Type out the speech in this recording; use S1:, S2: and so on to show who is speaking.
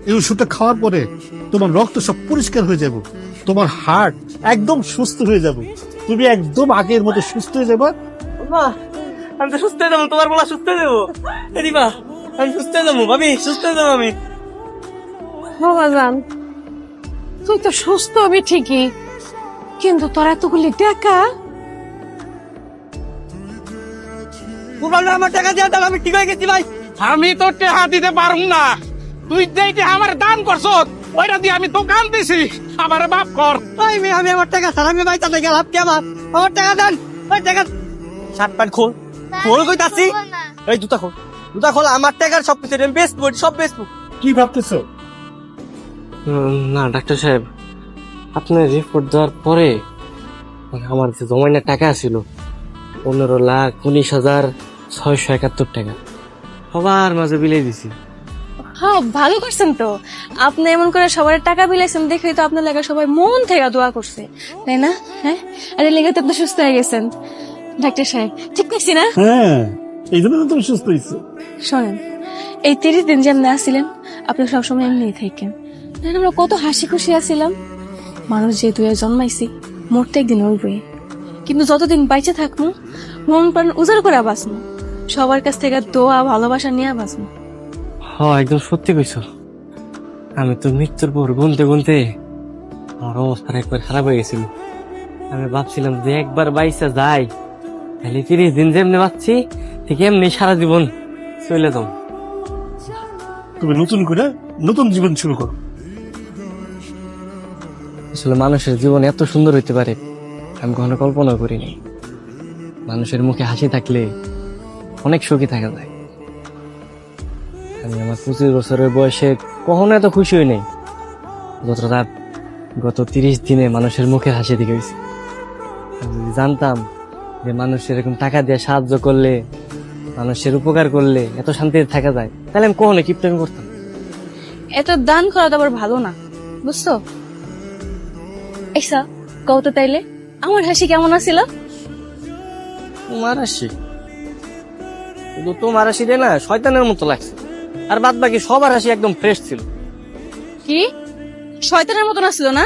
S1: এই ওষুধটা খাওয়ার পরে তোমার রক্ত সব পরিষ্কার হয়ে যাবে, তোমার হার্ট একদম সুস্থ হয়ে যাবে, তুমি একদম আগের মতো সুস্থ হয়ে যাবে।
S2: মা আমি তো সুস্থ হয়ে যাবো, তোমার বলা সুস্থ হয়ে যাবো। দিবা আমি সুস্থ হয়ে যাবো, ভাবি সুস্থ হয়ে যাবো আমি।
S3: বাবাজান, তুই তো সুস্থ হবি ঠিকই, কিন্তু তোর এতগুলি টাকা।
S2: আমার টাকা দিয়ে দাও, আমি ঠিক হয়ে গেছি ভাই।
S4: আমি তো টেহা দিতে পারুম না, তুই যেইটা আমার দান করছ ওইটা দিয়ে আমি দোকান দিছি, আমার বাপ কর।
S2: ওই মেয়ে, আমি আমার টাকা ছাড়া আমি ভাই তাতে গেলাম কি আমার টাকা দেন, ওই টাকা। শার্ট প্যান্ট খোল, খোল কইতাছি। এই জুতা খোল, জুতা খোল, আমার টাকার সব কিছু আমি বেচবো, সব বেচবো।
S1: কি ভাবতেছো?
S2: না ডাক্তার সাহেব, আপনার রিপোর্ট দেওয়ার পরে আমার যে জমাইনা টাকা ছিল 15,19,671 টাকা সবার মাঝে বিলাই দিছি।
S3: হ্যাঁ, ভালো করছেন তো। আপনি এমন করে সবার টাকা বিলাইছেন দেখেই তো আপনার লাগা সবাই মন থেকে দোয়া করছে, তাই না? হ্যাঁ, আর এই লেগে তো আপনি সুস্থ হয়ে গেছেন। ডাক্তার সাহেব ঠিক করছি না?
S1: হ্যাঁ, এই জন্য তো তুমি সুস্থ হয়েছো।
S3: শোনেন, এই 30 দিন যেমন আসছিলেন আপনি সবসময় এমনি থাকেন। আমরা কত হাসি খুশি আছিলাম। মানুষ যেহেতু জন্মাইছি, মরতে একদিন হইবই, কিন্তু যতদিন বাইচে থাকবো মন প্রাণ উজাড় করে বাঁচবো, সবার কাছ থেকে দোয়া ভালোবাসা নিয়ে বাঁচবো।
S2: হ্যাঁ একদম সত্যি কইছো। আমি তো মৃত্যুর পর গুনতে গুনতে আমার অবস্থা একবার খারাপ হয়ে গেছিল। আমি ভাবছিলাম যে একবার বাইসা যাই তাহলে 30 দিন যেমনি বাঁচছি ঠিক এমনি সারা জীবন চলে যাও।
S1: তুমি নতুন করে নতুন জীবন শুরু করো।
S2: আসলে মানুষের জীবন এত সুন্দর হইতে পারে আমি কখনো কল্পনা করিনি। মানুষের মুখে হাসি থাকলে অনেক সুখী থাকা যায়। আমি আমার 25 বছরের বয়সে কখনো এত খুশি হই নাই যতটা গত 30 দিনে মানুষের মুখে হাসি দেখে হয়েছে। আমি যদি জানতাম যে মানুষ এরকম টাকা দিয়ে সাহায্য করলে, মানুষের উপকার করলে এত শান্তিতে থাকা যায়, তাহলে আমি কখনো কিপটামি করতাম।
S3: এত দান করা তো আবার ভালো না, বুঝছো? এইসা কত তাইলে আমার হাসি কেমন আছিল?
S2: তোমার হাসি শুধু তোমার হাসি দেয় না, শয়তানের মতো লাগছে। আর বাদ বাকি সবার হাসি একদম ফ্রেশ ছিল।
S3: কি শয়তানের মতন আসছিল না?